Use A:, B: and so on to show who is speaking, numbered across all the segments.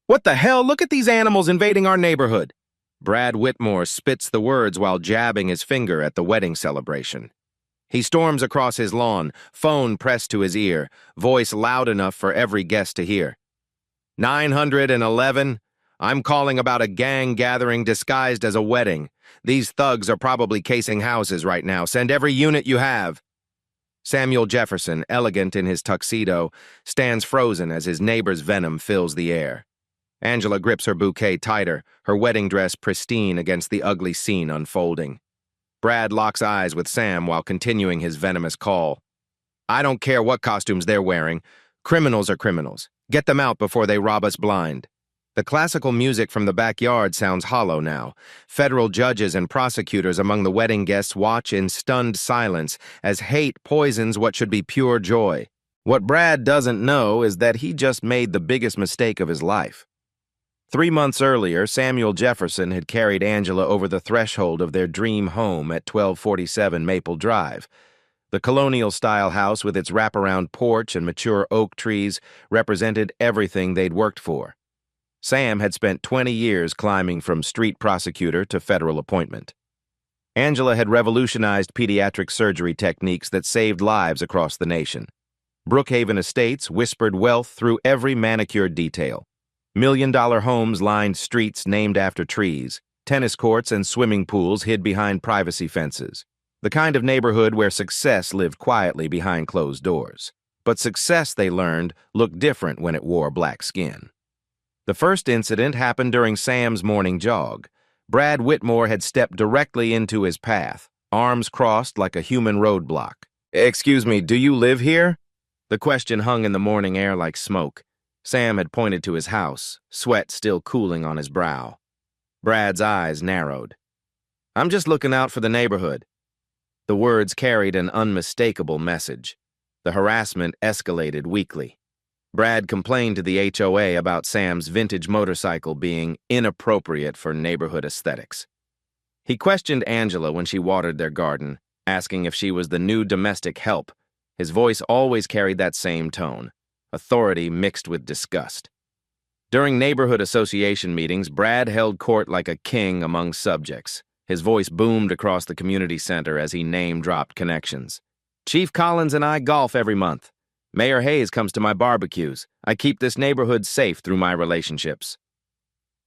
A: What the hell? Look at these animals invading our neighborhood. Brad Whitmore spits the words while jabbing his finger at the wedding celebration. He storms across his lawn, phone pressed to his ear, voice loud enough for every guest to hear. 911? I'm calling about a gang gathering disguised as a wedding. These thugs are probably casing houses right now. Send every unit you have. Samuel Jefferson, elegant in his tuxedo, stands frozen as his neighbor's venom fills the air. Angela grips her bouquet tighter, her wedding dress pristine against the ugly scene unfolding. Brad locks eyes with Sam while continuing his venomous call. I don't care what costumes they're wearing. Criminals are criminals. Get them out before they rob us blind. The classical music from the backyard sounds hollow now. Federal judges and prosecutors among the wedding guests watch in stunned silence as hate poisons what should be pure joy. What Brad doesn't know is that he just made the biggest mistake of his life. 3 months earlier, Samuel Jefferson had carried Angela over the threshold of their dream home at 1247 Maple Drive. The colonial-style house with its wraparound porch and mature oak trees represented everything they'd worked for. Sam had spent 20 years climbing from street prosecutor to federal appointment. Angela had revolutionized pediatric surgery techniques that saved lives across the nation. Brookhaven Estates whispered wealth through every manicured detail. $1-million homes lined streets named after trees. Tennis courts and swimming pools hid behind privacy fences. The kind of neighborhood where success lived quietly behind closed doors. But success, they learned, looked different when it wore black skin. The first incident happened during Sam's morning jog. Brad Whitmore had stepped directly into his path, arms crossed like a human roadblock. Excuse me, do you live here? The question hung in the morning air like smoke. Sam had pointed to his house, sweat still cooling on his brow. Brad's eyes narrowed. I'm just looking out for the neighborhood. The words carried an unmistakable message. The harassment escalated weekly. Brad complained to the HOA about Sam's vintage motorcycle being inappropriate for neighborhood aesthetics. He questioned Angela when she watered their garden, asking if she was the new domestic help. His voice always carried that same tone, authority mixed with disgust. During neighborhood association meetings, Brad held court like a king among subjects. His voice boomed across the community center as he name-dropped connections. Chief Collins and I golf every month. Mayor Hayes comes to my barbecues. I keep this neighborhood safe through my relationships.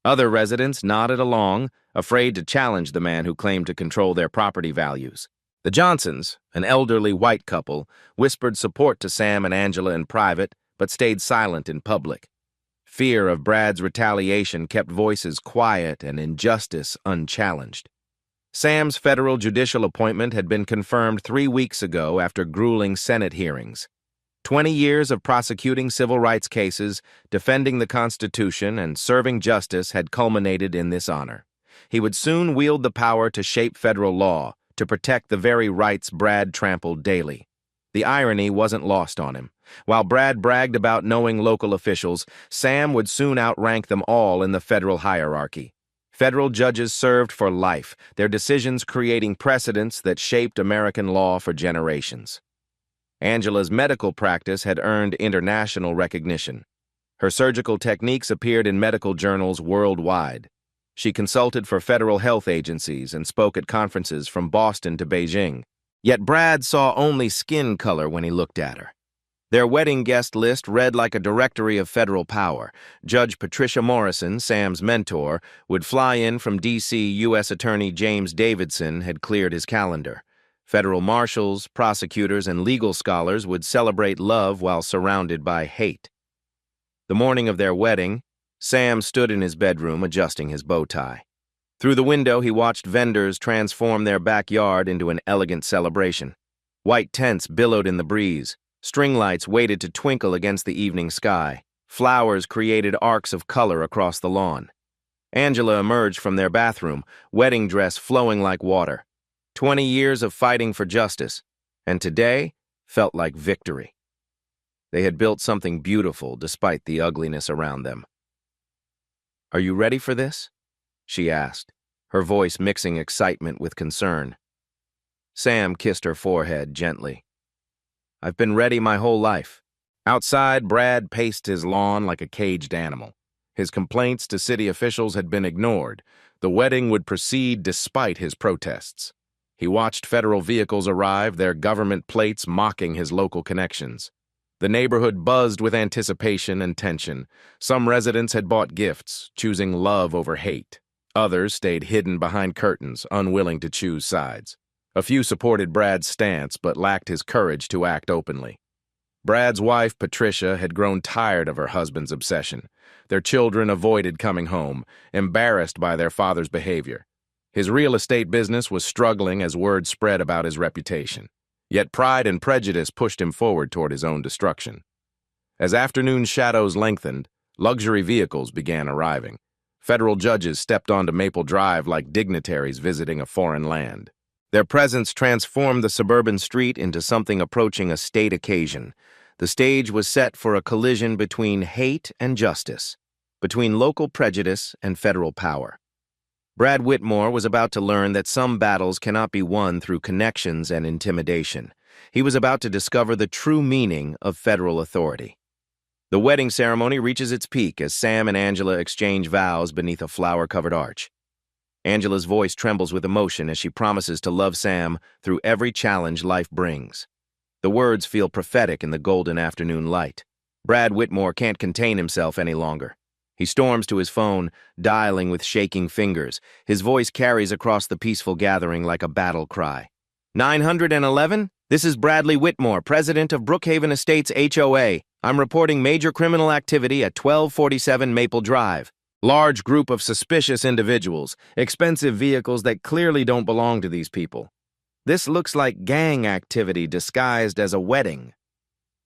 A: Other residents nodded along, afraid to challenge the man who claimed to control their property values. The Johnsons, an elderly white couple, whispered support to Sam and Angela in private, but stayed silent in public. Fear of Brad's retaliation kept voices quiet and injustice unchallenged. Sam's federal judicial appointment had been confirmed 3 weeks ago after grueling Senate hearings. 20 years of prosecuting civil rights cases, defending the Constitution, and serving justice had culminated in this honor. He would soon wield the power to shape federal law, to protect the very rights Brad trampled daily. The irony wasn't lost on him. While Brad bragged about knowing local officials, Sam would soon outrank them all in the federal hierarchy. Federal judges served for life, their decisions creating precedents that shaped American law for generations. Angela's medical practice had earned international recognition. Her surgical techniques appeared in medical journals worldwide. She consulted for federal health agencies and spoke at conferences from Boston to Beijing. Yet Brad saw only skin color when he looked at her. Their wedding guest list read like a directory of federal power. Judge Patricia Morrison, Sam's mentor, would fly in from D.C. U.S. Attorney James Davidson had cleared his calendar. Federal marshals, prosecutors, and legal scholars would celebrate love while surrounded by hate. The morning of their wedding, Sam stood in his bedroom adjusting his bow tie. Through the window, he watched vendors transform their backyard into an elegant celebration. White tents billowed in the breeze. String lights waited to twinkle against the evening sky. Flowers created arcs of color across the lawn. Angela emerged from their bathroom, wedding dress flowing like water. 20 years of fighting for justice, and today felt like victory. They had built something beautiful despite the ugliness around them. Are you ready for this? She asked, her voice mixing excitement with concern. Sam kissed her forehead gently. I've been ready my whole life. Outside, Brad paced his lawn like a caged animal. His complaints to city officials had been ignored. The wedding would proceed despite his protests. He watched federal vehicles arrive, their government plates mocking his local connections. The neighborhood buzzed with anticipation and tension. Some residents had bought gifts, choosing love over hate. Others stayed hidden behind curtains, unwilling to choose sides. A few supported Brad's stance, but lacked his courage to act openly. Brad's wife, Patricia, had grown tired of her husband's obsession. Their children avoided coming home, embarrassed by their father's behavior. His real estate business was struggling as word spread about his reputation. Yet pride and prejudice pushed him forward toward his own destruction. As afternoon shadows lengthened, luxury vehicles began arriving. Federal judges stepped onto Maple Drive like dignitaries visiting a foreign land. Their presence transformed the suburban street into something approaching a state occasion. The stage was set for a collision between hate and justice, between local prejudice and federal power. Brad Whitmore was about to learn that some battles cannot be won through connections and intimidation. He was about to discover the true meaning of federal authority. The wedding ceremony reaches its peak as Sam and Angela exchange vows beneath a flower-covered arch. Angela's voice trembles with emotion as she promises to love Sam through every challenge life brings. The words feel prophetic in the golden afternoon light. Brad Whitmore can't contain himself any longer. He storms to his phone, dialing with shaking fingers. His voice carries across the peaceful gathering like a battle cry. 911? This is Bradley Whitmore, president of Brookhaven Estates HOA. I'm reporting major criminal activity at 1247 Maple Drive. Large group of suspicious individuals, expensive vehicles that clearly don't belong to these people. This looks like gang activity disguised as a wedding.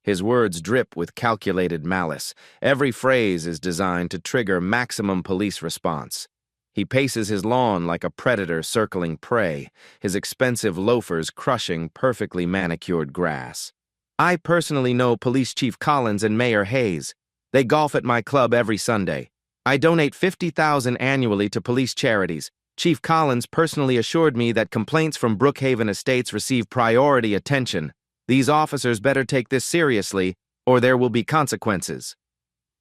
A: His words drip with calculated malice. Every phrase is designed to trigger maximum police response. He paces his lawn like a predator circling prey, his expensive loafers crushing perfectly manicured grass. I personally know Police Chief Collins and Mayor Hayes. They golf at my club every Sunday. I donate $50,000 annually to police charities. Chief Collins personally assured me that complaints from Brookhaven Estates receive priority attention. These officers better take this seriously, or there will be consequences.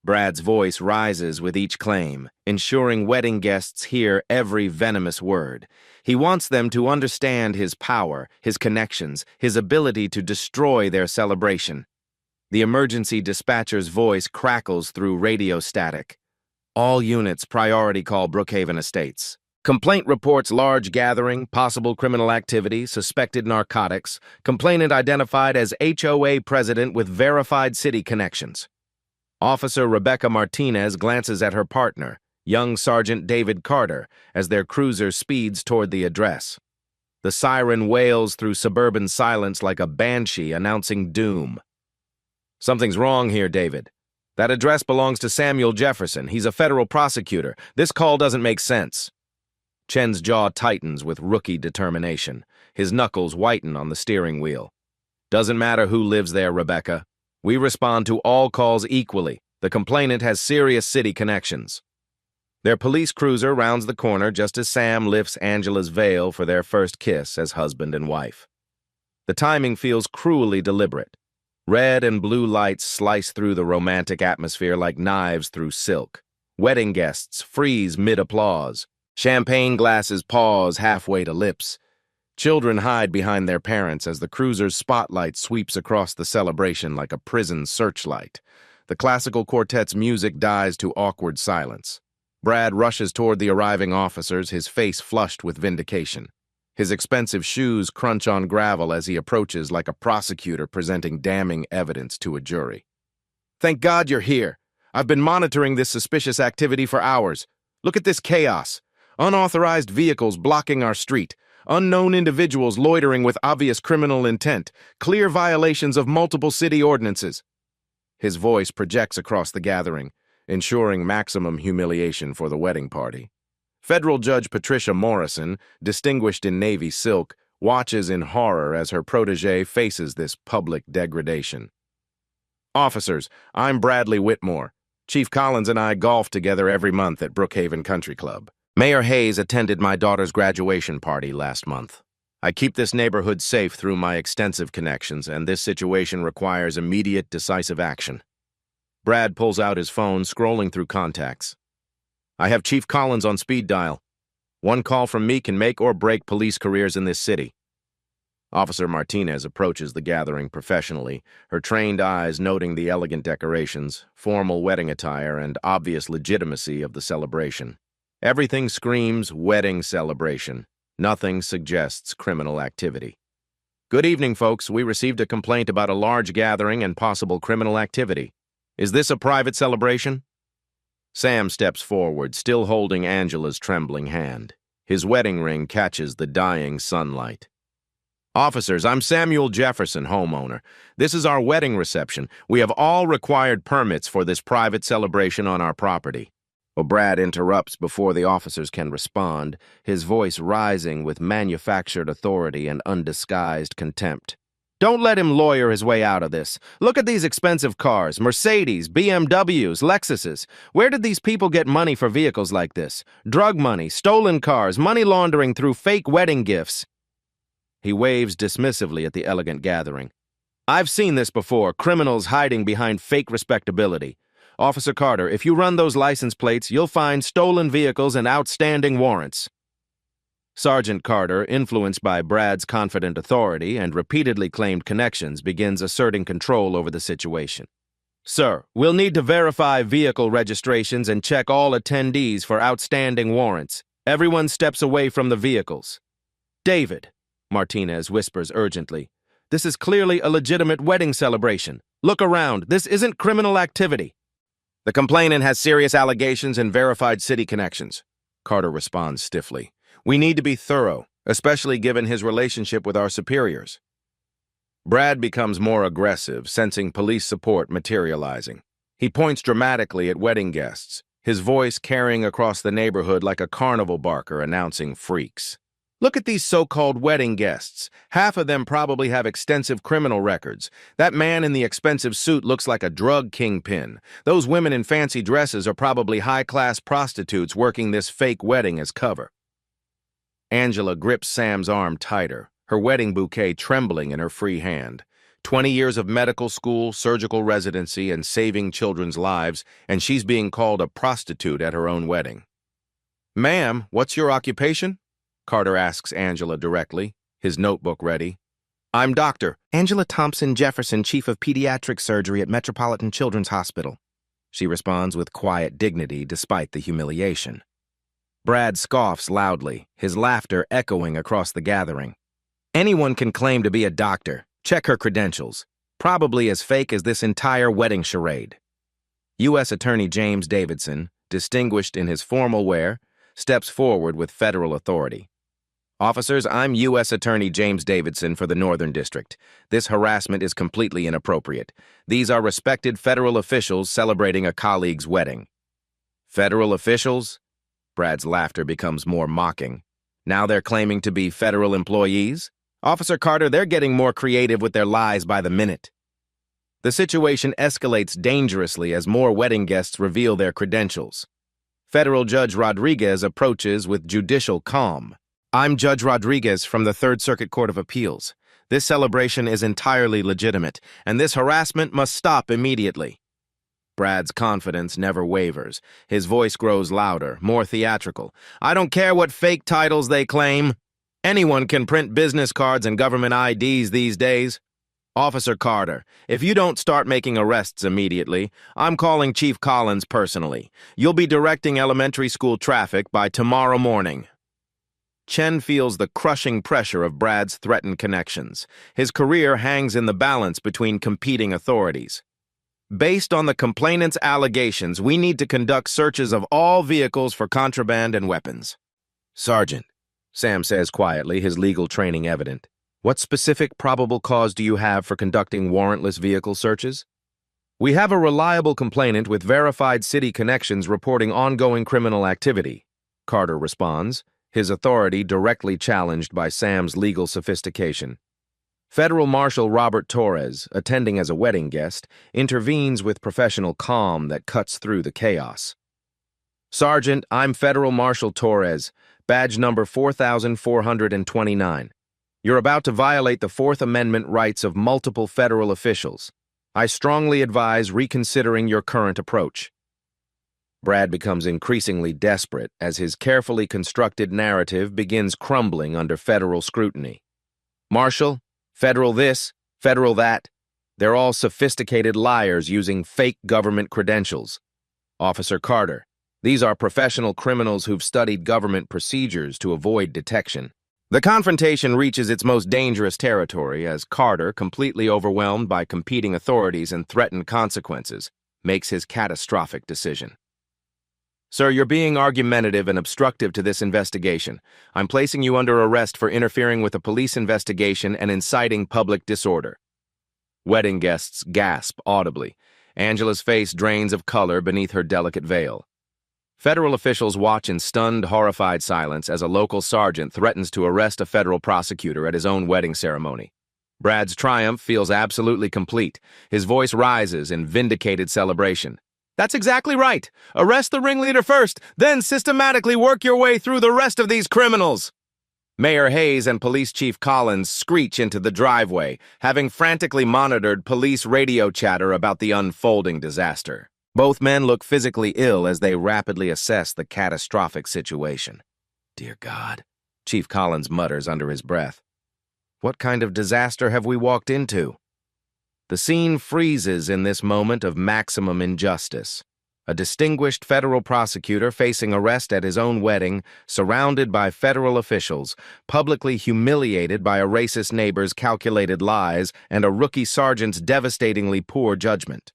A: Brad's voice rises with each claim, ensuring wedding guests hear every venomous word. He wants them to understand his power, his connections, his ability to destroy their celebration. The emergency dispatcher's voice crackles through radio static. All units priority call Brookhaven Estates. Complaint reports large gathering, possible criminal activity, suspected narcotics. Complainant identified as HOA president with verified city connections. Officer Rebecca Martinez glances at her partner, young Sergeant David Carter, as their cruiser speeds toward the address. The siren wails through suburban silence like a banshee announcing doom. Something's wrong here, David. That address belongs to Samuel Jefferson. He's a federal prosecutor. This call doesn't make sense. Chen's jaw tightens with rookie determination. His knuckles whiten on the steering wheel. Doesn't matter who lives there, Rebecca. We respond to all calls equally. The complainant has serious city connections. Their police cruiser rounds the corner just as Sam lifts Angela's veil for their first kiss as husband and wife. The timing feels cruelly deliberate. Red and blue lights slice through the romantic atmosphere like knives through silk. Wedding guests freeze mid-applause. Champagne glasses pause halfway to lips. Children hide behind their parents as the cruiser's spotlight sweeps across the celebration like a prison searchlight. The classical quartet's music dies to awkward silence. Brad rushes toward the arriving officers, his face flushed with vindication. His expensive shoes crunch on gravel as he approaches like a prosecutor presenting damning evidence to a jury. Thank God you're here. I've been monitoring this suspicious activity for hours. Look at this chaos. Unauthorized vehicles blocking our street. Unknown individuals loitering with obvious criminal intent. Clear violations of multiple city ordinances. His voice projects across the gathering, ensuring maximum humiliation for the wedding party. Federal Judge Patricia Morrison, distinguished in navy silk, watches in horror as her protege faces this public degradation. Officers, I'm Bradley Whitmore. Chief Collins and I golf together every month at Brookhaven Country Club. Mayor Hayes attended my daughter's graduation party last month. I keep this neighborhood safe through my extensive connections, and this situation requires immediate, decisive action. Brad pulls out his phone, scrolling through contacts. I have Chief Collins on speed dial. One call from me can make or break police careers in this city. Officer Martinez approaches the gathering professionally, her trained eyes noting the elegant decorations, formal wedding attire, and obvious legitimacy of the celebration. Everything screams wedding celebration. Nothing suggests criminal activity. Good evening, folks. We received a complaint about a large gathering and possible criminal activity. Is this a private celebration? Sam steps forward, still holding Angela's trembling hand. His wedding ring catches the dying sunlight. Officers, I'm Samuel Jefferson, homeowner. This is our wedding reception. We have all required permits for this private celebration on our property. Brad interrupts before the officers can respond, his voice rising with manufactured authority and undisguised contempt. Don't let him lawyer his way out of this. Look at these expensive cars, Mercedes, BMWs, Lexuses. Where did these people get money for vehicles like this? Drug money, stolen cars, money laundering through fake wedding gifts. He waves dismissively at the elegant gathering. I've seen this before, criminals hiding behind fake respectability. Officer Carter, if you run those license plates, you'll find stolen vehicles and outstanding warrants. Sergeant Carter, influenced by Brad's confident authority and repeatedly claimed connections, begins asserting control over the situation. Sir, we'll need to verify vehicle registrations and check all attendees for outstanding warrants. Everyone steps away from the vehicles. David, Martinez whispers urgently, this is clearly a legitimate wedding celebration. Look around. This isn't criminal activity. The complainant has serious allegations and verified city connections. Carter responds stiffly. We need to be thorough, especially given his relationship with our superiors. Brad becomes more aggressive, sensing police support materializing. He points dramatically at wedding guests, his voice carrying across the neighborhood like a carnival barker announcing freaks. Look at these so-called wedding guests. Half of them probably have extensive criminal records. That man in the expensive suit looks like a drug kingpin. Those women in fancy dresses are probably high-class prostitutes working this fake wedding as cover. Angela grips Sam's arm tighter, her wedding bouquet trembling in her free hand. 20 years of medical school, surgical residency, and saving children's lives, and she's being called a prostitute at her own wedding. Ma'am, what's your occupation? Carter asks Angela directly, his notebook ready. I'm Dr. Angela Thompson Jefferson, Chief of Pediatric Surgery at Metropolitan Children's Hospital. She responds with quiet dignity despite the humiliation. Brad scoffs loudly, his laughter echoing across the gathering. Anyone can claim to be a doctor. Check her credentials. Probably as fake as this entire wedding charade. U.S. Attorney James Davidson, distinguished in his formal wear, steps forward with federal authority. Officers, I'm U.S. Attorney James Davidson for the Northern District. This harassment is completely inappropriate. These are respected federal officials celebrating a colleague's wedding. Federal officials? Brad's laughter becomes more mocking. Now they're claiming to be federal employees? Officer Carter, they're getting more creative with their lies by the minute. The situation escalates dangerously as more wedding guests reveal their credentials. Federal Judge Rodriguez approaches with judicial calm. I'm Judge Rodriguez from the Third Circuit Court of Appeals. This celebration is entirely legitimate, and this harassment must stop immediately. Brad's confidence never wavers. His voice grows louder, more theatrical. I don't care what fake titles they claim. Anyone can print business cards and government IDs these days. Officer Carter, if you don't start making arrests immediately, I'm calling Chief Collins personally. You'll be directing elementary school traffic by tomorrow morning. Chen feels the crushing pressure of Brad's threatened connections. His career hangs in the balance between competing authorities. Based on the complainant's allegations, we need to conduct searches of all vehicles for contraband and weapons. Sergeant, Sam says quietly, his legal training evident. What specific probable cause do you have for conducting warrantless vehicle searches? We have a reliable complainant with verified city connections reporting ongoing criminal activity, Carter responds, his authority directly challenged by Sam's legal sophistication. Federal Marshal Robert Torres, attending as a wedding guest, intervenes with professional calm that cuts through the chaos. Sergeant, I'm Federal Marshal Torres, badge number 4429. You're about to violate the Fourth Amendment rights of multiple federal officials. I strongly advise reconsidering your current approach. Brad becomes increasingly desperate as his carefully constructed narrative begins crumbling under federal scrutiny. Marshal, federal this, federal that. They're all sophisticated liars using fake government credentials. Officer Carter, these are professional criminals who've studied government procedures to avoid detection. The confrontation reaches its most dangerous territory as Carter, completely overwhelmed by competing authorities and threatened consequences, makes his catastrophic decision. Sir, you're being argumentative and obstructive to this investigation. I'm placing you under arrest for interfering with a police investigation and inciting public disorder. Wedding guests gasp audibly. Angela's face drains of color beneath her delicate veil. Federal officials watch in stunned, horrified silence as a local sergeant threatens to arrest a federal prosecutor at his own wedding ceremony. Brad's triumph feels absolutely complete. His voice rises in vindicated celebration. That's exactly right. Arrest the ringleader first, then systematically work your way through the rest of these criminals. Mayor Hayes and Police Chief Collins screech into the driveway, having frantically monitored police radio chatter about the unfolding disaster. Both men look physically ill as they rapidly assess the catastrophic situation. Dear God, Chief Collins mutters under his breath. What kind of disaster have we walked into? The scene freezes in this moment of maximum injustice. A distinguished federal prosecutor facing arrest at his own wedding, surrounded by federal officials, publicly humiliated by a racist neighbor's calculated lies and a rookie sergeant's devastatingly poor judgment.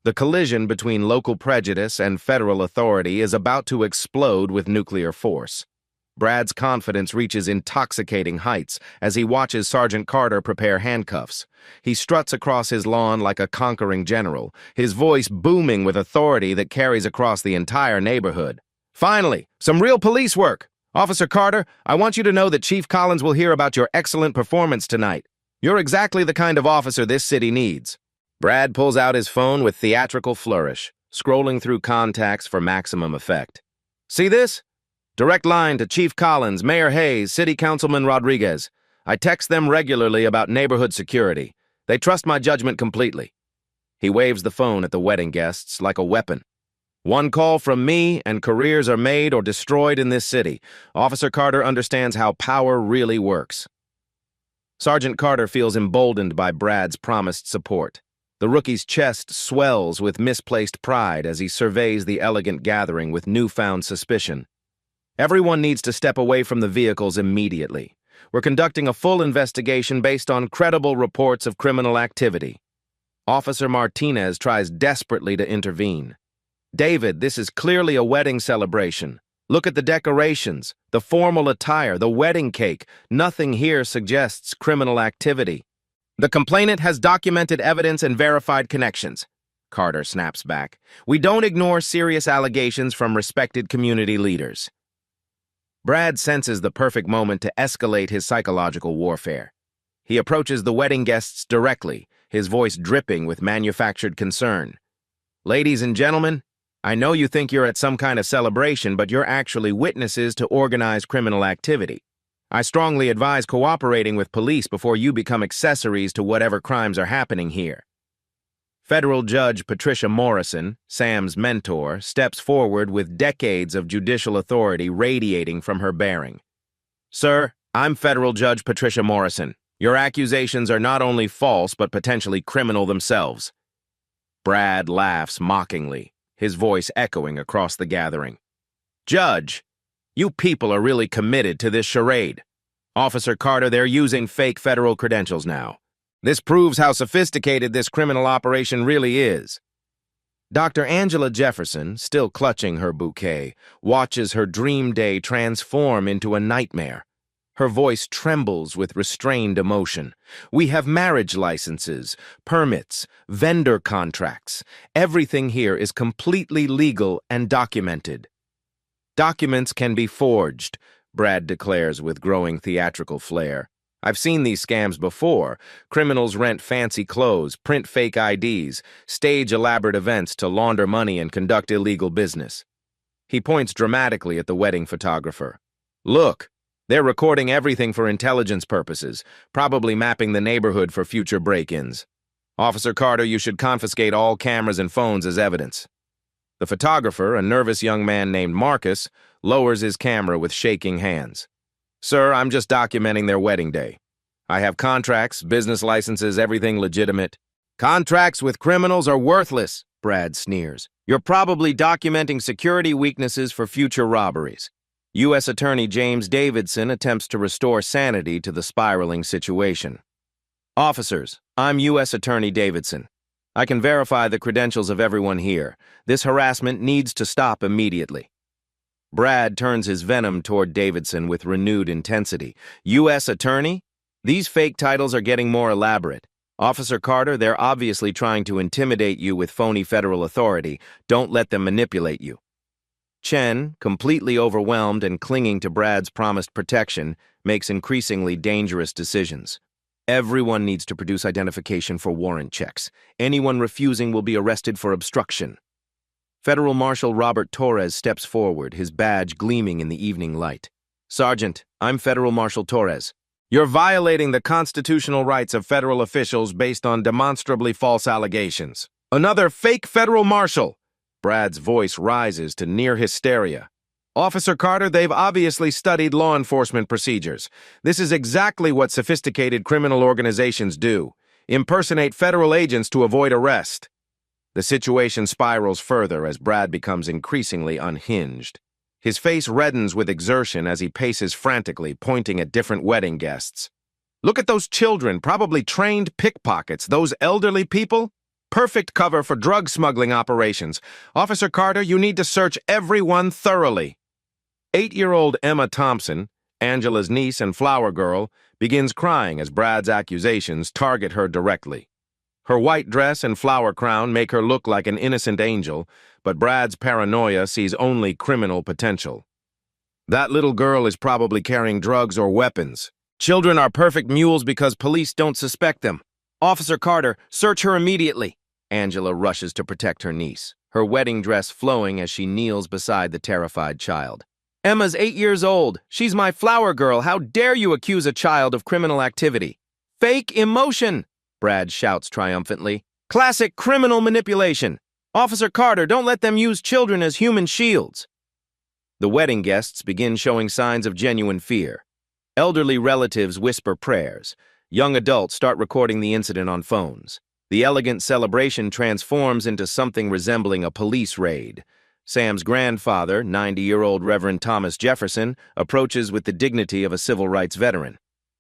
A: The collision between local prejudice and federal authority is about to explode with nuclear force. Brad's confidence reaches intoxicating heights as he watches Sergeant Carter prepare handcuffs. He struts across his lawn like a conquering general, his voice booming with authority that carries across the entire neighborhood. Finally, some real police work. Officer Carter, I want you to know that Chief Collins will hear about your excellent performance tonight. You're exactly the kind of officer this city needs. Brad pulls out his phone with theatrical flourish, scrolling through contacts for maximum effect. See this? Direct line to Chief Collins, Mayor Hayes, City Councilman Rodriguez. I text them regularly about neighborhood security. They trust my judgment completely. He waves the phone at the wedding guests like a weapon. One call from me and careers are made or destroyed in this city. Officer Carter understands how power really works. Sergeant Carter feels emboldened by Brad's promised support. The rookie's chest swells with misplaced pride as he surveys the elegant gathering with newfound suspicion. Everyone needs to step away from the vehicles immediately. We're conducting a full investigation based on credible reports of criminal activity. Officer Martinez tries desperately to intervene. David, this is clearly a wedding celebration. Look at the decorations, the formal attire, the wedding cake. Nothing here suggests criminal activity. The complainant has documented evidence and verified connections. Carter snaps back. We don't ignore serious allegations from respected community leaders. Brad senses the perfect moment to escalate his psychological warfare. He approaches the wedding guests directly, his voice dripping with manufactured concern. Ladies and gentlemen, I know you think you're at some kind of celebration, but you're actually witnesses to organized criminal activity. I strongly advise cooperating with police before you become accessories to whatever crimes are happening here. Federal Judge Patricia Morrison, Sam's mentor, steps forward with decades of judicial authority radiating from her bearing. Sir, I'm Federal Judge Patricia Morrison. Your accusations are not only false but potentially criminal themselves. Brad laughs mockingly, his voice echoing across the gathering. Judge, you people are really committed to this charade. Officer Carter, they're using fake federal credentials now. This proves how sophisticated this criminal operation really is. Dr. Angela Jefferson, still clutching her bouquet, watches her dream day transform into a nightmare. Her voice trembles with restrained emotion. We have marriage licenses, permits, vendor contracts. Everything here is completely legal and documented. Documents can be forged, Brad declares with growing theatrical flair. I've seen these scams before. Criminals rent fancy clothes, print fake IDs, stage elaborate events to launder money and conduct illegal business. He points dramatically at the wedding photographer. Look, they're recording everything for intelligence purposes, probably mapping the neighborhood for future break-ins. Officer Carter, you should confiscate all cameras and phones as evidence. The photographer, a nervous young man named Marcus, lowers his camera with shaking hands. "Sir, I'm just documenting their wedding day. I have contracts, business licenses, everything legitimate." "Contracts with criminals are worthless," Brad sneers. "You're probably documenting security weaknesses for future robberies." U.S. Attorney James Davidson attempts to restore sanity to the spiraling situation. "Officers, I'm U.S. Attorney Davidson. I can verify the credentials of everyone here. This harassment needs to stop immediately." Brad turns his venom toward Davidson with renewed intensity. "U.S. Attorney? These fake titles are getting more elaborate. Officer Carter, they're obviously trying to intimidate you with phony federal authority. Don't let them manipulate you." Chen, completely overwhelmed and clinging to Brad's promised protection, makes increasingly dangerous decisions. Everyone needs to produce identification for warrant checks. Anyone refusing will be arrested for obstruction. Federal Marshal Robert Torres steps forward, his badge gleaming in the evening light. "Sergeant, I'm Federal Marshal Torres. You're violating the constitutional rights of federal officials based on demonstrably false allegations." "Another fake federal marshal!" Brad's voice rises to near hysteria. "Officer Carter, they've obviously studied law enforcement procedures. This is exactly what sophisticated criminal organizations do: impersonate federal agents to avoid arrest." The situation spirals further as Brad becomes increasingly unhinged. His face reddens with exertion as he paces frantically, pointing at different wedding guests. "Look at those children, probably trained pickpockets, those elderly people. Perfect cover for drug smuggling operations. Officer Carter, you need to search everyone thoroughly." 8-year-old Emma Thompson, Angela's niece and flower girl, begins crying as Brad's accusations target her directly. Her white dress and flower crown make her look like an innocent angel, but Brad's paranoia sees only criminal potential. "That little girl is probably carrying drugs or weapons. Children are perfect mules because police don't suspect them. Officer Carter, search her immediately." Angela rushes to protect her niece, her wedding dress flowing as she kneels beside the terrified child. "Emma's 8 years old. She's my flower girl. How dare you accuse a child of criminal activity?" "Fake emotion," Brad shouts triumphantly. "Classic criminal manipulation. Officer Carter, don't let them use children as human shields." The wedding guests begin showing signs of genuine fear. Elderly relatives whisper prayers. Young adults start recording the incident on phones. The elegant celebration transforms into something resembling a police raid. Sam's grandfather, 90-year-old Reverend Thomas Jefferson, approaches with the dignity of a civil rights veteran.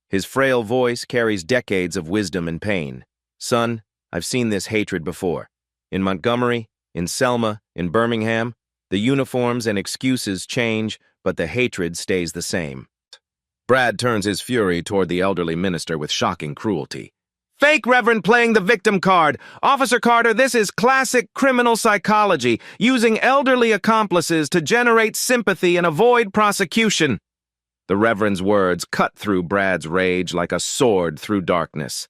A: His frail voice carries decades of wisdom and pain. "Son, I've seen this hatred before. In Montgomery, in Selma, in Birmingham, the uniforms and excuses change, but the hatred stays the same." Brad turns his fury toward the elderly minister with shocking cruelty. "Fake Reverend playing the victim card. Officer Carter, this is classic criminal psychology, using elderly accomplices to generate sympathy and avoid prosecution." The Reverend's words cut through Brad's rage like a sword through darkness.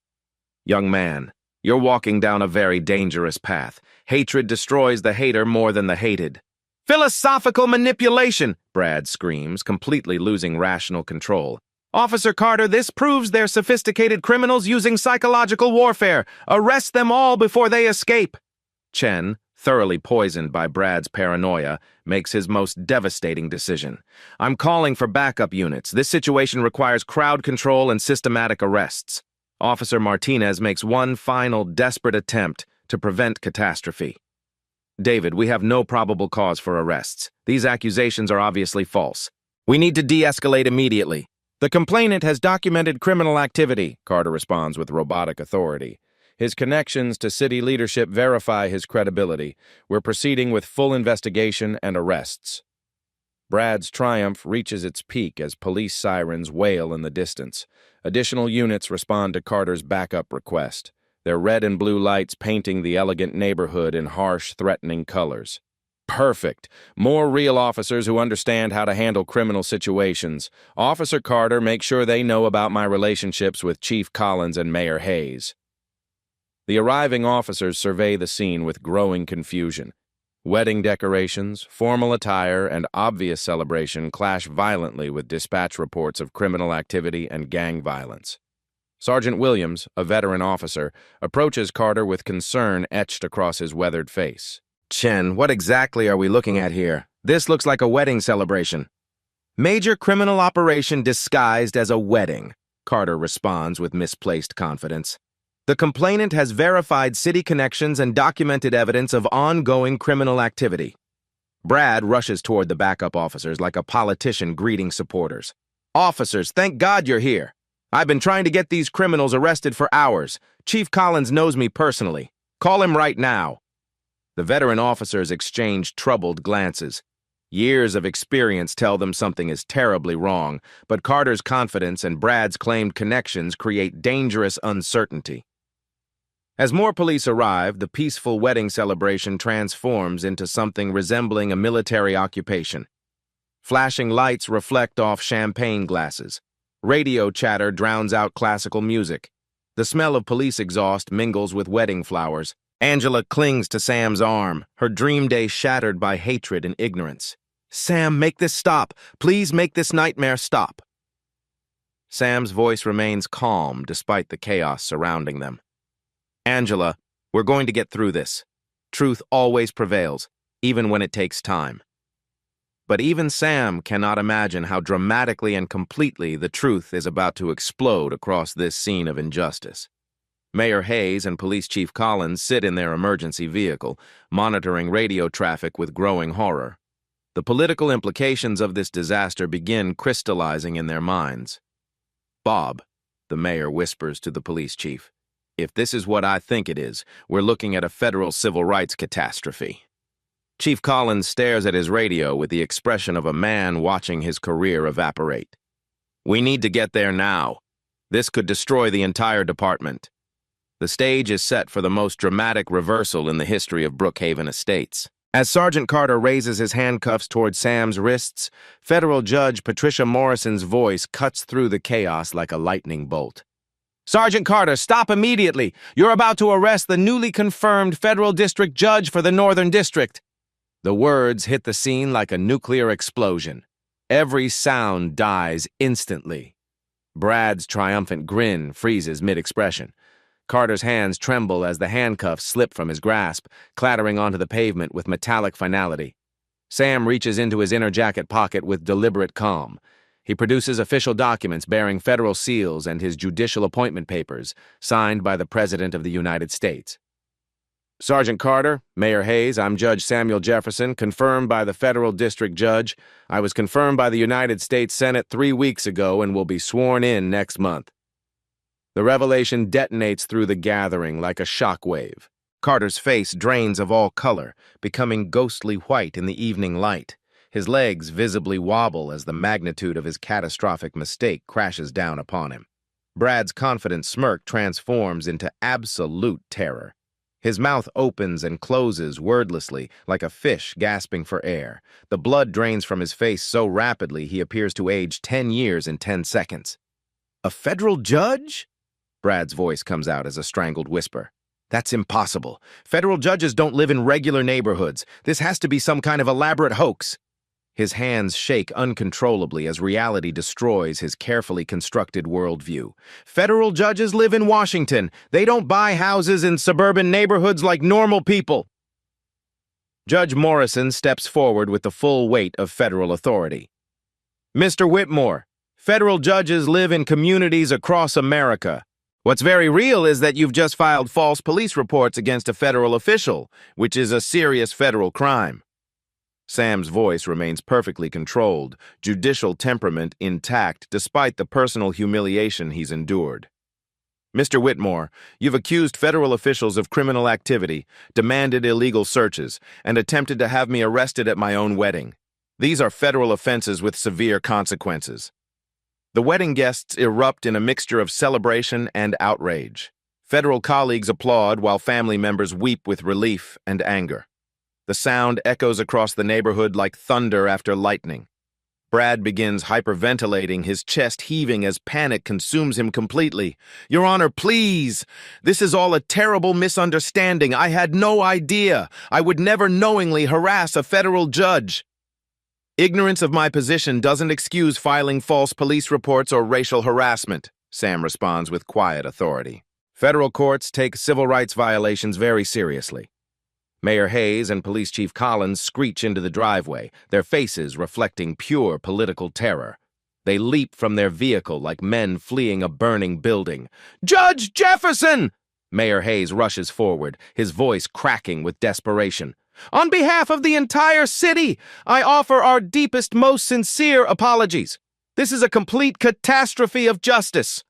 A: "Young man, you're walking down a very dangerous path. Hatred destroys the hater more than the hated." "Philosophical manipulation," Brad screams, completely losing rational control. "Officer Carter, this proves they're sophisticated criminals using psychological warfare. Arrest them all before they escape." Chen, thoroughly poisoned by Brad's paranoia, makes his most devastating decision. "I'm calling for backup units. This situation requires crowd control and systematic arrests." Officer Martinez makes one final desperate attempt to prevent catastrophe. "David, we have no probable cause for arrests. These accusations are obviously false. We need to de-escalate immediately." "The complainant has documented criminal activity," Carter responds with robotic authority. His connections to city leadership verify his credibility. "We're proceeding with full investigation and arrests." Brad's triumph reaches its peak as police sirens wail in the distance. Additional units respond to Carter's backup request, their red and blue lights painting the elegant neighborhood in harsh, threatening colors. Perfect. More real officers who understand how to handle criminal situations. Officer Carter, make sure they know about my relationships with Chief Collins and Mayor Hayes. The arriving officers survey the scene with growing confusion. Wedding decorations, formal attire, and obvious celebration clash violently with dispatch reports of criminal activity and gang violence. Sergeant Williams, a veteran officer, approaches Carter with concern etched across his weathered face. Chen, what exactly are we looking at here? This looks like a wedding celebration. Major criminal operation disguised as a wedding, Carter responds with misplaced confidence. The complainant has verified city connections and documented evidence of ongoing criminal activity. Brad rushes toward the backup officers like a politician greeting supporters. Officers, thank God you're here. I've been trying to get these criminals arrested for hours. Chief Collins knows me personally. Call him right now. The veteran officers exchange troubled glances. Years of experience tell them something is terribly wrong, but Carter's confidence and Brad's claimed connections create dangerous uncertainty. As more police arrive, the peaceful wedding celebration transforms into something resembling a military occupation. Flashing lights reflect off champagne glasses. Radio chatter drowns out classical music. The smell of police exhaust mingles with wedding flowers. Angela clings to Sam's arm, her dream day shattered by hatred and ignorance. Sam, make this stop. Please make this nightmare stop. Sam's voice remains calm despite the chaos surrounding them. Angela, we're going to get through this. Truth always prevails, even when it takes time. But even Sam cannot imagine how dramatically and completely the truth is about to explode across this scene of injustice. Mayor Hayes and Police Chief Collins sit in their emergency vehicle, monitoring radio traffic with growing horror. The political implications of this disaster begin crystallizing in their minds. Bob, the mayor whispers to the police chief, if this is what I think it is, we're looking at a federal civil rights catastrophe. Chief Collins stares at his radio with the expression of a man watching his career evaporate. We need to get there now. This could destroy the entire department. The stage is set for the most dramatic reversal in the history of Brookhaven Estates. As Sergeant Carter raises his handcuffs toward Sam's wrists, Federal Judge Patricia Morrison's voice cuts through the chaos like a lightning bolt. Sergeant Carter, stop immediately! You're about to arrest the newly confirmed Federal District Judge for the Northern District. The words hit the scene like a nuclear explosion. Every sound dies instantly. Brad's triumphant grin freezes mid-expression. Carter's hands tremble as the handcuffs slip from his grasp, clattering onto the pavement with metallic finality. Sam reaches into his inner jacket pocket with deliberate calm. He produces official documents bearing federal seals and his judicial appointment papers, signed by the President of the United States. Sergeant Carter, Mayor Hayes, I'm Judge Samuel Jefferson, confirmed by the Federal District Judge. I was confirmed by the United States Senate 3 weeks ago and will be sworn in next month. The revelation detonates through the gathering like a shockwave. Carter's face drains of all color, becoming ghostly white in the evening light. His legs visibly wobble as the magnitude of his catastrophic mistake crashes down upon him. Brad's confident smirk transforms into absolute terror. His mouth opens and closes wordlessly, like a fish gasping for air. The blood drains from his face so rapidly he appears to age 10 years in 10 seconds. A federal judge? Brad's voice comes out as a strangled whisper. That's impossible. Federal judges don't live in regular neighborhoods. This has to be some kind of elaborate hoax. His hands shake uncontrollably as reality destroys his carefully constructed worldview. Federal judges live in Washington. They don't buy houses in suburban neighborhoods like normal people. Judge Morrison steps forward with the full weight of federal authority. Mr. Whitmore, federal judges live in communities across America. What's very real is that you've just filed false police reports against a federal official, which is a serious federal crime. Sam's voice remains perfectly controlled, judicial temperament intact despite the personal humiliation he's endured. Mr. Whitmore, you've accused federal officials of criminal activity, demanded illegal searches, and attempted to have me arrested at my own wedding. These are federal offenses with severe consequences. The wedding guests erupt in a mixture of celebration and outrage. Federal colleagues applaud while family members weep with relief and anger. The sound echoes across the neighborhood like thunder after lightning. Brad begins hyperventilating, his chest heaving as panic consumes him completely. Your Honor, please! This is all a terrible misunderstanding. I had no idea. I would never knowingly harass a federal judge. Ignorance of my position doesn't excuse filing false police reports or racial harassment, Sam responds with quiet authority. Federal courts take civil rights violations very seriously. Mayor Hayes and Police Chief Collins screech into the driveway, their faces reflecting pure political terror. They leap from their vehicle like men fleeing a burning building. "Judge Jefferson!" Mayor Hayes rushes forward, his voice cracking with desperation. "On behalf of the entire city, I offer our deepest, most sincere apologies. This is a complete catastrophe of justice."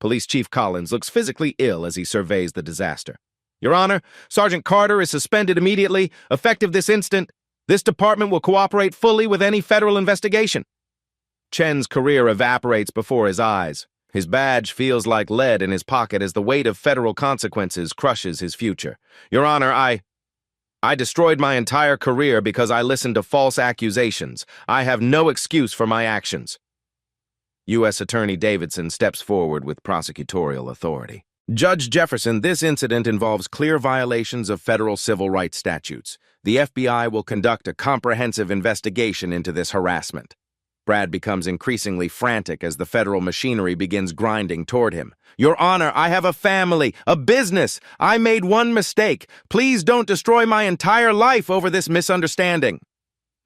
A: Police Chief Collins looks physically ill as he surveys the disaster. "Your Honor, Sergeant Carter is suspended immediately, effective this instant. This department will cooperate fully with any federal investigation." Chen's career evaporates before his eyes. His badge feels like lead in his pocket as the weight of federal consequences crushes his future. "Your Honor, I destroyed my entire career because I listened to false accusations. I have no excuse for my actions." U.S. Attorney Davidson steps forward with prosecutorial authority. "Judge Jefferson, this incident involves clear violations of federal civil rights statutes. The FBI will conduct a comprehensive investigation into this harassment." Brad becomes increasingly frantic as the federal machinery begins grinding toward him. "Your Honor, I have a family, a business. I made one mistake. Please don't destroy my entire life over this misunderstanding."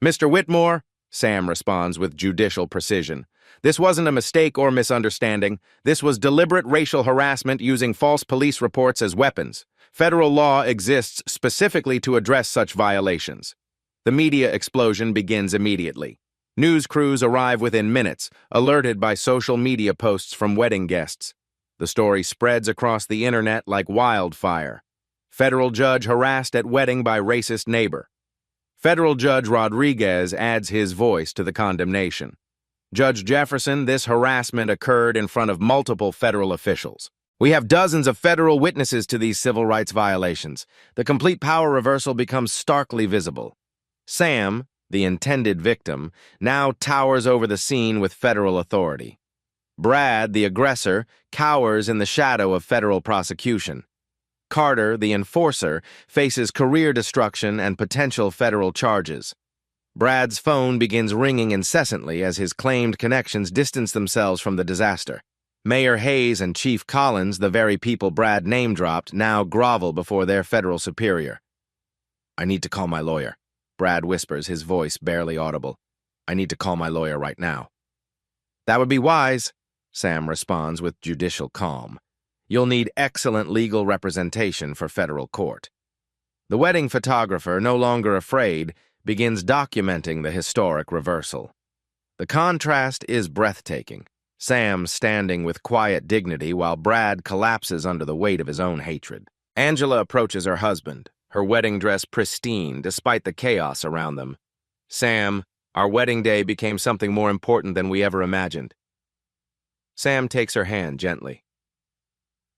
A: "Mr. Whitmore," Sam responds with judicial precision, "this wasn't a mistake or misunderstanding. This was deliberate racial harassment using false police reports as weapons. Federal law exists specifically to address such violations." The media explosion begins immediately. News crews arrive within minutes, alerted by social media posts from wedding guests. The story spreads across the internet like wildfire. Federal judge harassed at wedding by racist neighbor. Federal Judge Rodriguez adds his voice to the condemnation. "Judge Jefferson, this harassment occurred in front of multiple federal officials. We have dozens of federal witnesses to these civil rights violations. The complete power reversal becomes starkly visible." Sam, the intended victim, now towers over the scene with federal authority. Brad, the aggressor, cowers in the shadow of federal prosecution. Carter, the enforcer, faces career destruction and potential federal charges. Brad's phone begins ringing incessantly as his claimed connections distance themselves from the disaster. Mayor Hayes and Chief Collins, the very people Brad name-dropped, now grovel before their federal superior. "I need to call my lawyer," Brad whispers, his voice barely audible. "I need to call my lawyer right now." "That would be wise," Sam responds with judicial calm. "You'll need excellent legal representation for federal court." The wedding photographer, no longer afraid, begins documenting the historic reversal. The contrast is breathtaking. Sam standing with quiet dignity while Brad collapses under the weight of his own hatred. Angela approaches her husband, her wedding dress pristine despite the chaos around them. "Sam, our wedding day became something more important than we ever imagined." Sam takes her hand gently.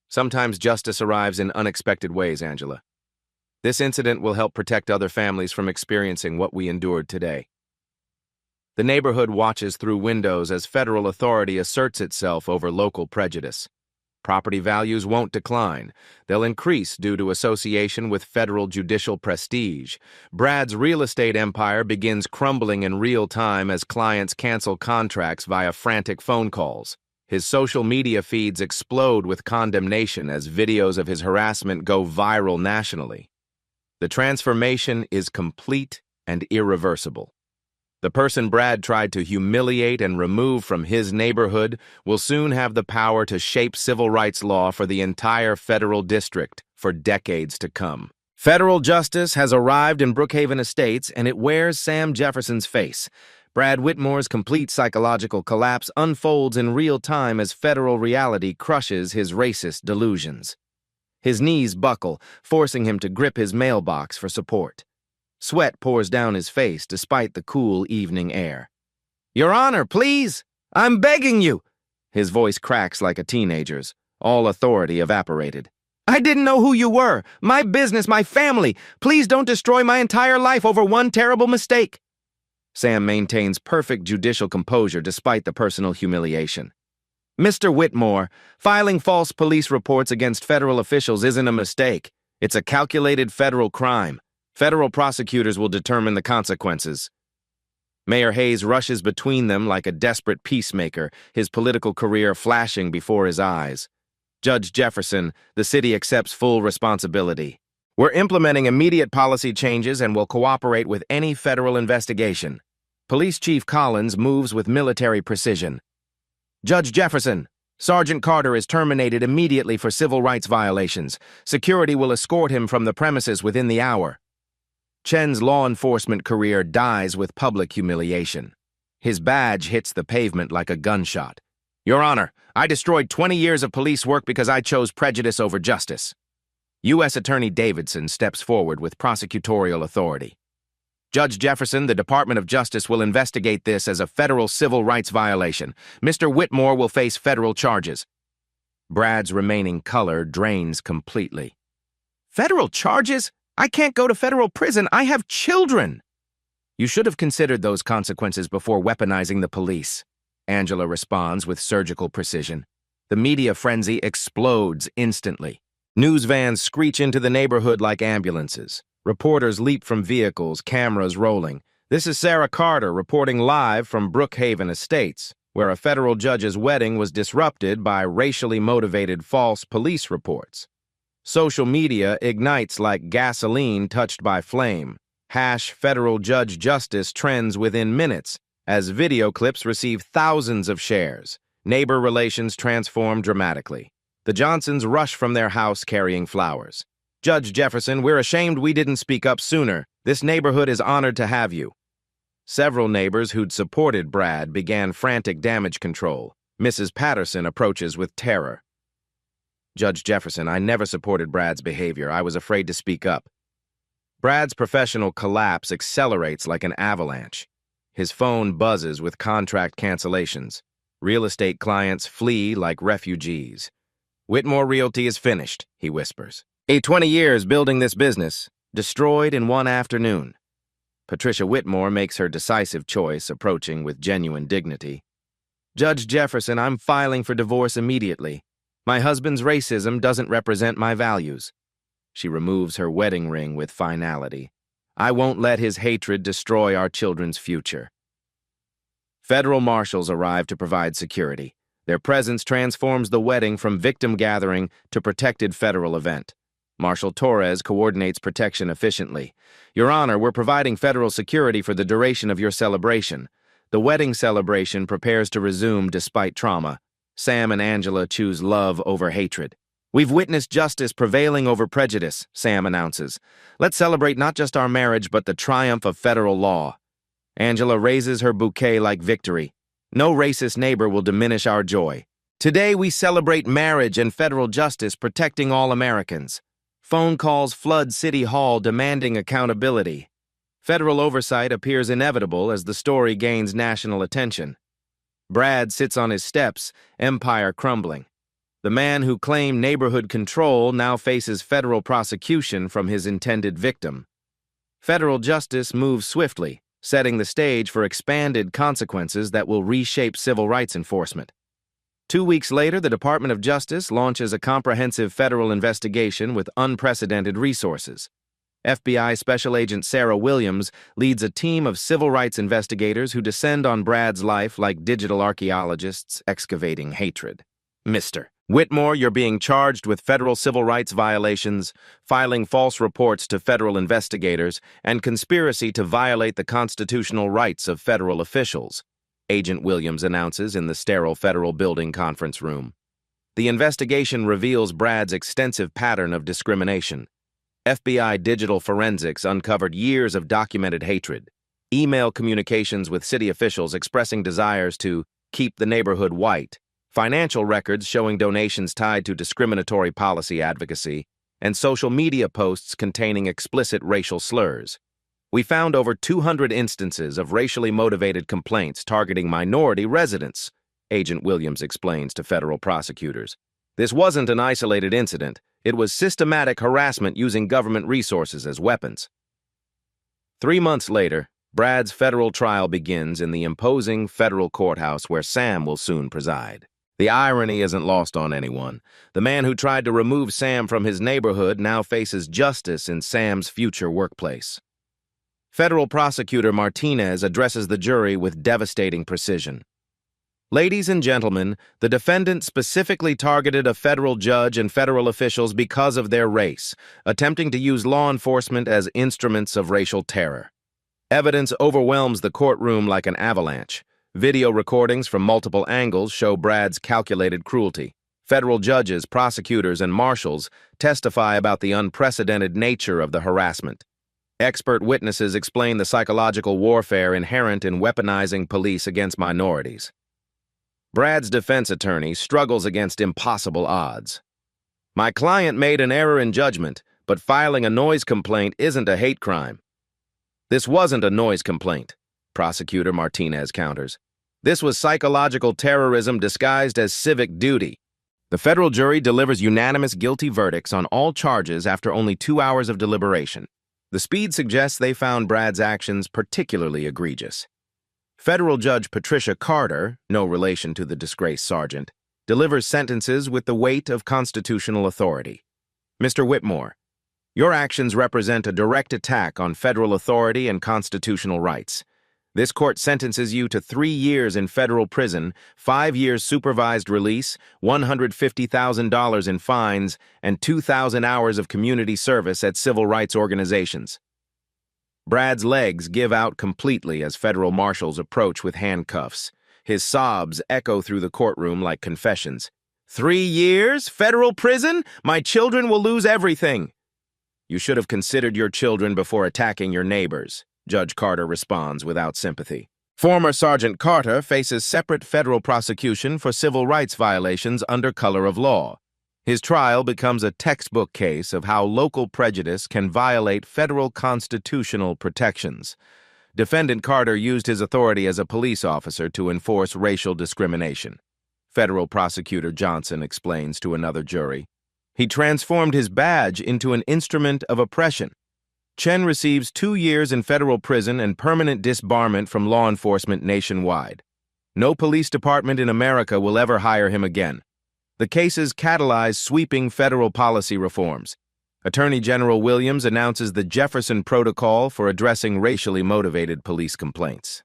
A: "Sometimes justice arrives in unexpected ways, Angela. This incident will help protect other families from experiencing what we endured today." The neighborhood watches through windows as federal authority asserts itself over local prejudice. Property values won't decline. They'll increase due to association with federal judicial prestige. Brad's real estate empire begins crumbling in real time as clients cancel contracts via frantic phone calls. His social media feeds explode with condemnation as videos of his harassment go viral nationally. The transformation is complete and irreversible. The person Brad tried to humiliate and remove from his neighborhood will soon have the power to shape civil rights law for the entire federal district for decades to come. Federal justice has arrived in Brookhaven Estates, and it wears Sam Jefferson's face. Brad Whitmore's complete psychological collapse unfolds in real time as federal reality crushes his racist delusions. His knees buckle, forcing him to grip his mailbox for support. Sweat pours down his face despite the cool evening air. "Your Honor, please! I'm begging you!" His voice cracks like a teenager's, all authority evaporated. "I didn't know who you were. My business, my family. Please don't destroy my entire life over one terrible mistake." Sam maintains perfect judicial composure despite the personal humiliation. "Mr. Whitmore, filing false police reports against federal officials isn't a mistake. It's a calculated federal crime. Federal prosecutors will determine the consequences." Mayor Hayes rushes between them like a desperate peacemaker, his political career flashing before his eyes. "Judge Jefferson, the city accepts full responsibility." We're implementing immediate policy changes and will cooperate with any federal investigation. Police Chief Collins moves with military precision. Judge Jefferson, Sergeant Carter is terminated immediately for civil rights violations. Security will escort him from the premises within the hour. Chen's law enforcement career dies with public humiliation. His badge hits the pavement like a gunshot. Your Honor, I destroyed 20 years of police work because I chose prejudice over justice. U.S. Attorney Davidson steps forward with prosecutorial authority. Judge Jefferson, the Department of Justice will investigate this as a federal civil rights violation. Mr. Whitmore will face federal charges. Brad's remaining color drains completely. Federal charges? I can't go to federal prison. I have children. You should have considered those consequences before weaponizing the police. Angela responds with surgical precision. The media frenzy explodes instantly. News vans screech into the neighborhood like ambulances. Reporters leap from vehicles, cameras rolling. This is Sarah Carter reporting live from Brookhaven Estates, where a federal judge's wedding was disrupted by racially motivated false police reports. Social media ignites like gasoline touched by flame. #Federal Judge Justice trends within minutes as video clips receive thousands of shares. Neighbor relations transform dramatically. The Johnsons rush from their house carrying flowers. Judge Jefferson, we're ashamed we didn't speak up sooner. This neighborhood is honored to have you. Several neighbors who'd supported Brad began frantic damage control. Mrs. Patterson approaches with terror. Judge Jefferson, I never supported Brad's behavior. I was afraid to speak up. Brad's professional collapse accelerates like an avalanche. His phone buzzes with contract cancellations. Real estate clients flee like refugees. Whitmore Realty is finished, he whispers. 20 years building this business, destroyed in one afternoon. Patricia Whitmore makes her decisive choice, approaching with genuine dignity. Judge Jefferson, I'm filing for divorce immediately. My husband's racism doesn't represent my values. She removes her wedding ring with finality. I won't let his hatred destroy our children's future. Federal marshals arrive to provide security. Their presence transforms the wedding from victim gathering to protected federal event. Marshal Torres coordinates protection efficiently. Your Honor, we're providing federal security for the duration of your celebration. The wedding celebration prepares to resume despite trauma. Sam and Angela choose love over hatred. We've witnessed justice prevailing over prejudice, Sam announces. Let's celebrate not just our marriage, but the triumph of federal law. Angela raises her bouquet like victory. No racist neighbor will diminish our joy. Today we celebrate marriage and federal justice protecting all Americans. Phone calls flood City Hall demanding accountability. Federal oversight appears inevitable as the story gains national attention. Brad sits on his steps, empire crumbling. The man who claimed neighborhood control now faces federal prosecution from his intended victim. Federal justice moves swiftly, setting the stage for expanded consequences that will reshape civil rights enforcement. 2 weeks later, the Department of Justice launches a comprehensive federal investigation with unprecedented resources. FBI Special Agent Sarah Williams leads a team of civil rights investigators who descend on Brad's life like digital archaeologists excavating hatred. Mr. Whitmore, you're being charged with federal civil rights violations, filing false reports to federal investigators, and conspiracy to violate the constitutional rights of federal officials, Agent Williams announces in the sterile federal building conference room. The investigation reveals Brad's extensive pattern of discrimination. FBI digital forensics uncovered years of documented hatred, email communications with city officials expressing desires to keep the neighborhood white, financial records showing donations tied to discriminatory policy advocacy, and social media posts containing explicit racial slurs. We found over 200 instances of racially motivated complaints targeting minority residents, Agent Williams explains to federal prosecutors. This wasn't an isolated incident. It was systematic harassment using government resources as weapons. 3 months later, Brad's federal trial begins in the imposing federal courthouse where Sam will soon preside. The irony isn't lost on anyone. The man who tried to remove Sam from his neighborhood now faces justice in Sam's future workplace. Federal prosecutor Martinez addresses the jury with devastating precision. Ladies and gentlemen, the defendant specifically targeted a federal judge and federal officials because of their race, attempting to use law enforcement as instruments of racial terror. Evidence overwhelms the courtroom like an avalanche. Video recordings from multiple angles show Brad's calculated cruelty. Federal judges, prosecutors, and marshals testify about the unprecedented nature of the harassment. Expert witnesses explain the psychological warfare inherent in weaponizing police against minorities. Brad's defense attorney struggles against impossible odds. My client made an error in judgment, but filing a noise complaint isn't a hate crime. This wasn't a noise complaint, Prosecutor Martinez counters. This was psychological terrorism disguised as civic duty. The federal jury delivers unanimous guilty verdicts on all charges after only 2 hours of deliberation. The speed suggests they found Brad's actions particularly egregious. Federal Judge Patricia Carter, no relation to the disgraced sergeant, delivers sentences with the weight of constitutional authority. Mr. Whitmore, your actions represent a direct attack on federal authority and constitutional rights. This court sentences you to 3 years in federal prison, 5 years supervised release, $150,000 in fines, and 2,000 hours of community service at civil rights organizations. Brad's legs give out completely as federal marshals approach with handcuffs. His sobs echo through the courtroom like confessions. 3 years? Federal prison? My children will lose everything. You should have considered your children before attacking your neighbors, Judge Carter responds without sympathy. Former Sergeant Carter faces separate federal prosecution for civil rights violations under color of law. His trial becomes a textbook case of how local prejudice can violate federal constitutional protections. Defendant Carter used his authority as a police officer to enforce racial discrimination. Federal Prosecutor Johnson explains to another jury. He transformed his badge into an instrument of oppression. Chen receives 2 years in federal prison and permanent disbarment from law enforcement nationwide. No police department in America will ever hire him again. The cases catalyze sweeping federal policy reforms. Attorney General Williams announces the Jefferson Protocol for addressing racially motivated police complaints.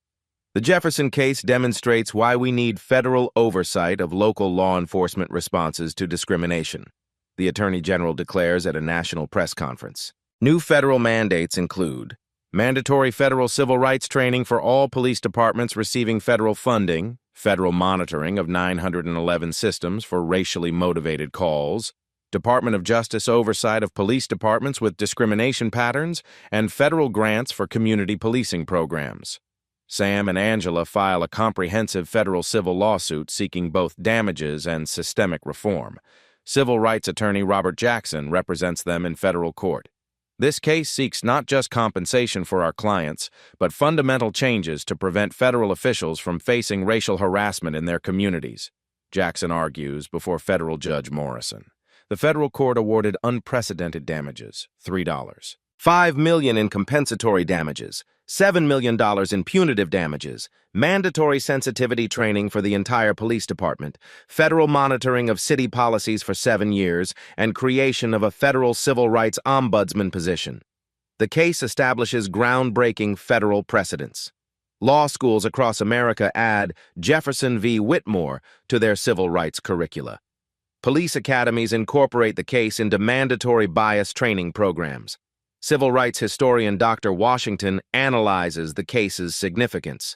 A: The Jefferson case demonstrates why we need federal oversight of local law enforcement responses to discrimination, the Attorney General declares at a national press conference. New federal mandates include mandatory federal civil rights training for all police departments receiving federal funding, federal monitoring of 911 systems for racially motivated calls, Department of Justice oversight of police departments with discrimination patterns, and federal grants for community policing programs. Sam and Angela file a comprehensive federal civil lawsuit seeking both damages and systemic reform. Civil rights attorney Robert Jackson represents them in federal court. This case seeks not just compensation for our clients, but fundamental changes to prevent federal officials from facing racial harassment in their communities, Jackson argues before federal Judge Morrison. The federal court awarded unprecedented damages, $3. $5 million in compensatory damages, $7 million in punitive damages, mandatory sensitivity training for the entire police department, federal monitoring of city policies for 7 years, and creation of a federal civil rights ombudsman position. The case establishes groundbreaking federal precedents. Law schools across America add Jefferson v. Whitmore to their civil rights curricula. Police academies incorporate the case into mandatory bias training programs. Civil rights historian Dr. Washington analyzes the case's significance.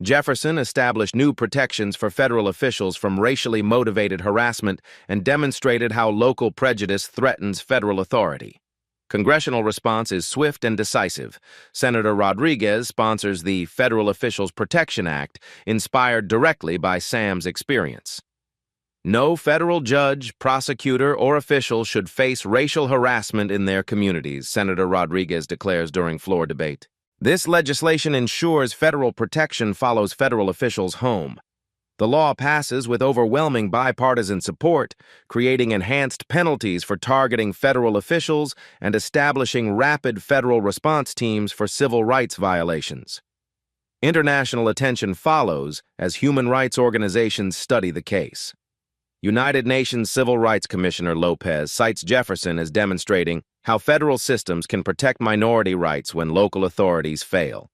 A: Jefferson established new protections for federal officials from racially motivated harassment and demonstrated how local prejudice threatens federal authority. Congressional response is swift and decisive. Senator Rodriguez sponsors the Federal Officials Protection Act, inspired directly by Sam's experience. No federal judge, prosecutor, or official should face racial harassment in their communities, Senator Rodriguez declares during floor debate. This legislation ensures federal protection follows federal officials home. The law passes with overwhelming bipartisan support, creating enhanced penalties for targeting federal officials and establishing rapid federal response teams for civil rights violations. International attention follows as human rights organizations study the case. United Nations Civil Rights Commissioner Lopez cites Jefferson as demonstrating how federal systems can protect minority rights when local authorities fail.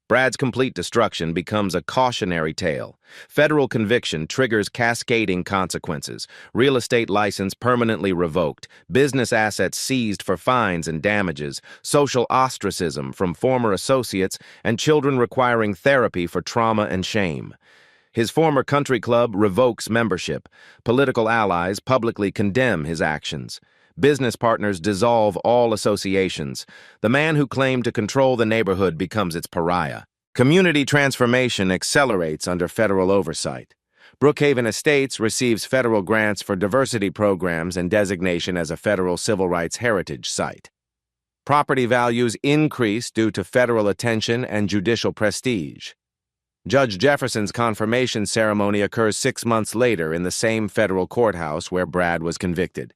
A: Brad's complete destruction becomes a cautionary tale. Federal conviction triggers cascading consequences. Real estate license permanently revoked, business assets seized for fines and damages, social ostracism from former associates, and children requiring therapy for trauma and shame. His former country club revokes membership. Political allies publicly condemn his actions. Business partners dissolve all associations. The man who claimed to control the neighborhood becomes its pariah. Community transformation accelerates under federal oversight. Brookhaven Estates receives federal grants for diversity programs and designation as a federal civil rights heritage site. Property values increase due to federal attention and judicial prestige. Judge Jefferson's confirmation ceremony occurs 6 months later in the same federal courthouse where Brad was convicted.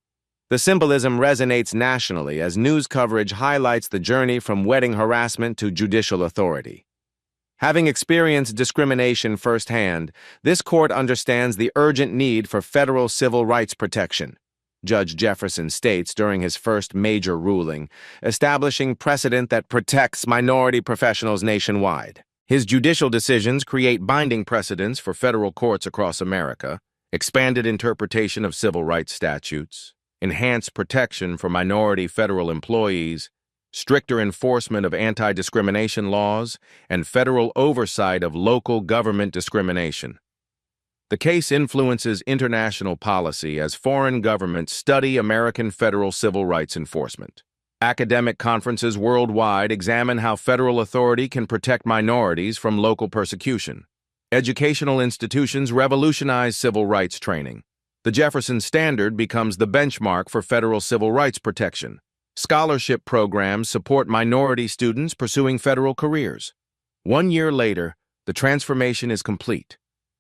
A: The symbolism resonates nationally as news coverage highlights the journey from wedding harassment to judicial authority. Having experienced discrimination firsthand, this court understands the urgent need for federal civil rights protection, Judge Jefferson states during his first major ruling, establishing precedent that protects minority professionals nationwide. His judicial decisions create binding precedents for federal courts across America, expanded interpretation of civil rights statutes, enhanced protection for minority federal employees, stricter enforcement of anti-discrimination laws, and federal oversight of local government discrimination. The case influences international policy as foreign governments study American federal civil rights enforcement. Academic conferences worldwide examine how federal authority can protect minorities from local persecution. Educational institutions revolutionize civil rights training. The Jefferson Standard becomes the benchmark for federal civil rights protection. Scholarship programs support minority students pursuing federal careers. 1 year later, the transformation is complete.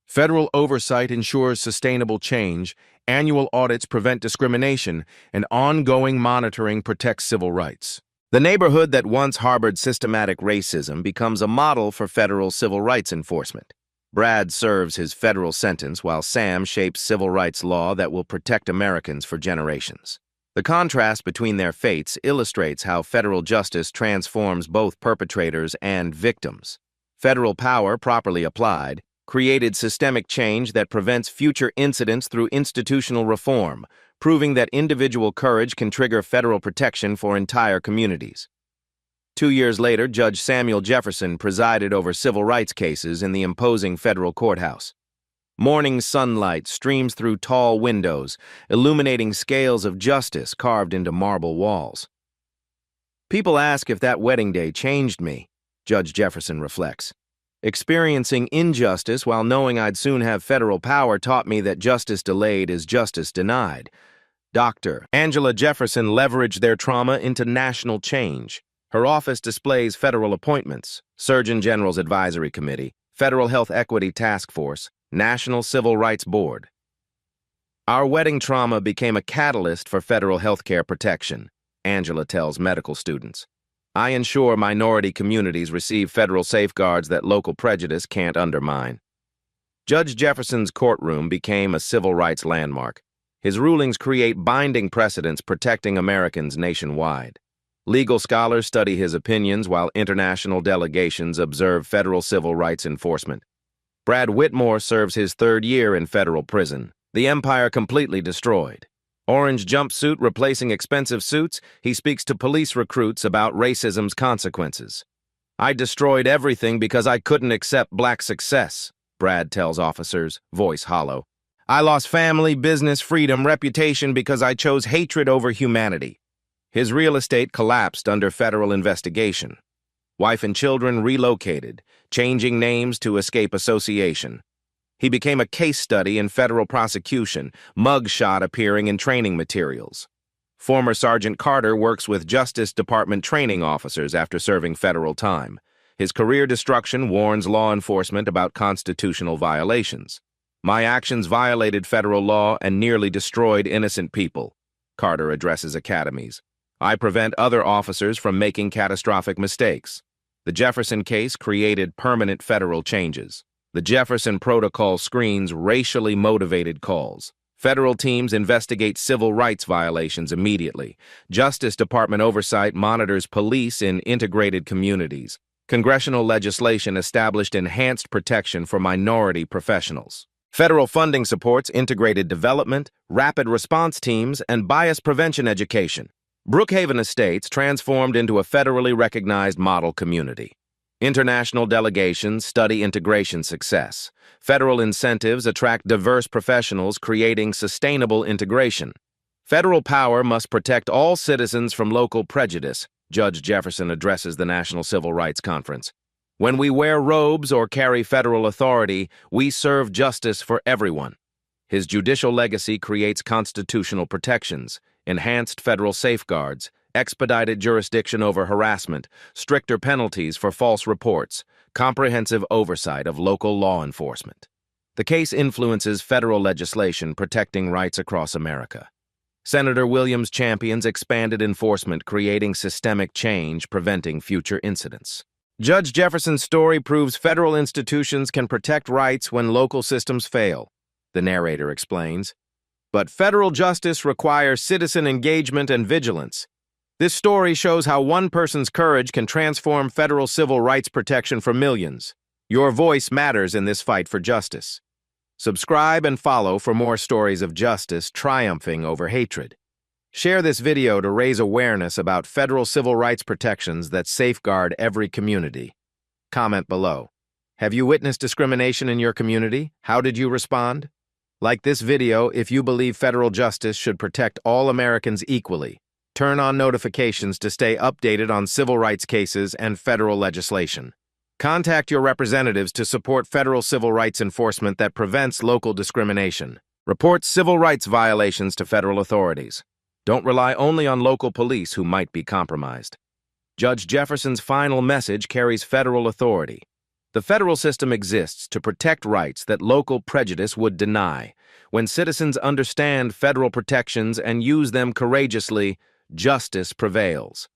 A: Federal oversight ensures sustainable change, annual audits prevent discrimination, and ongoing monitoring protects civil rights. The neighborhood that once harbored systematic racism becomes a model for federal civil rights enforcement. Brad serves his federal sentence while Sam shapes civil rights law that will protect Americans for generations. The contrast between their fates illustrates how federal justice transforms both perpetrators and victims. Federal power, properly applied, created systemic change that prevents future incidents through institutional reform, proving that individual courage can trigger federal protection for entire communities. 2 years later, Judge Samuel Jefferson presided over civil rights cases in the imposing federal courthouse. Morning sunlight streams through tall windows, illuminating scales of justice carved into marble walls. People ask if that wedding day changed me, Judge Jefferson reflects. Experiencing injustice while knowing I'd soon have federal power taught me that justice delayed is justice denied. Dr. Angela Jefferson leveraged their trauma into national change. Her office displays federal appointments, Surgeon General's Advisory Committee, Federal Health Equity Task Force, National Civil Rights Board. Our wedding trauma became a catalyst for federal health care protection, Angela tells medical students. I ensure minority communities receive federal safeguards that local prejudice can't undermine. Judge Jefferson's courtroom became a civil rights landmark. His rulings create binding precedents protecting Americans nationwide. Legal scholars study his opinions while international delegations observe federal civil rights enforcement. Brad Whitmore serves his 3rd year in federal prison. The empire completely destroyed. Orange jumpsuit replacing expensive suits, he speaks to police recruits about racism's consequences. I destroyed everything because I couldn't accept black success, Brad tells officers, voice hollow. I lost family, business, freedom, reputation because I chose hatred over humanity. His real estate collapsed under federal investigation. Wife and children relocated, changing names to escape association. He became a case study in federal prosecution, mugshot appearing in training materials. Former Sergeant Carter works with Justice Department training officers after serving federal time. His career destruction warns law enforcement about constitutional violations. My actions violated federal law and nearly destroyed innocent people, Carter addresses academies. I prevent other officers from making catastrophic mistakes. The Jefferson case created permanent federal changes. The Jefferson Protocol screens racially motivated calls. Federal teams investigate civil rights violations immediately. Justice Department oversight monitors police in integrated communities. Congressional legislation established enhanced protection for minority professionals. Federal funding supports integrated development, rapid response teams, and bias prevention education. Brookhaven Estates transformed into a federally recognized model community. International delegations study integration success. Federal incentives attract diverse professionals, creating sustainable integration. Federal power must protect all citizens from local prejudice, Judge Jefferson addresses the National Civil Rights Conference. When we wear robes or carry federal authority, we serve justice for everyone. His judicial legacy creates constitutional protections, enhanced federal safeguards, expedited jurisdiction over harassment, stricter penalties for false reports, comprehensive oversight of local law enforcement. The case influences federal legislation protecting rights across America. Senator Williams champions expanded enforcement, creating systemic change, preventing future incidents. Judge Jefferson's story proves federal institutions can protect rights when local systems fail, the narrator explains. But federal justice requires citizen engagement and vigilance. This story shows how one person's courage can transform federal civil rights protection for millions. Your voice matters in this fight for justice. Subscribe and follow for more stories of justice triumphing over hatred. Share this video to raise awareness about federal civil rights protections that safeguard every community. Comment below. Have you witnessed discrimination in your community? How did you respond? Like this video if you believe federal justice should protect all Americans equally. Turn on notifications to stay updated on civil rights cases and federal legislation. Contact your representatives to support federal civil rights enforcement that prevents local discrimination. Report civil rights violations to federal authorities. Don't rely only on local police who might be compromised. Judge Jefferson's final message carries federal authority. The federal system exists to protect rights that local prejudice would deny. When citizens understand federal protections and use them courageously, justice prevails.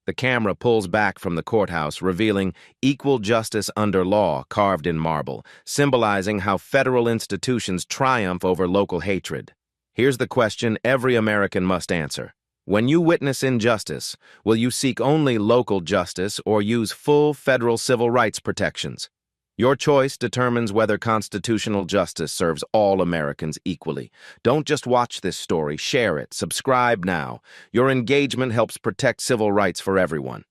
A: The camera pulls back from the courthouse, revealing equal justice under law carved in marble, symbolizing how federal institutions triumph over local hatred. Here's the question every American must answer. When you witness injustice, will you seek only local justice or use full federal civil rights protections? Your choice determines whether constitutional justice serves all Americans equally. Don't just watch this story, share it, subscribe now. Your engagement helps protect civil rights for everyone.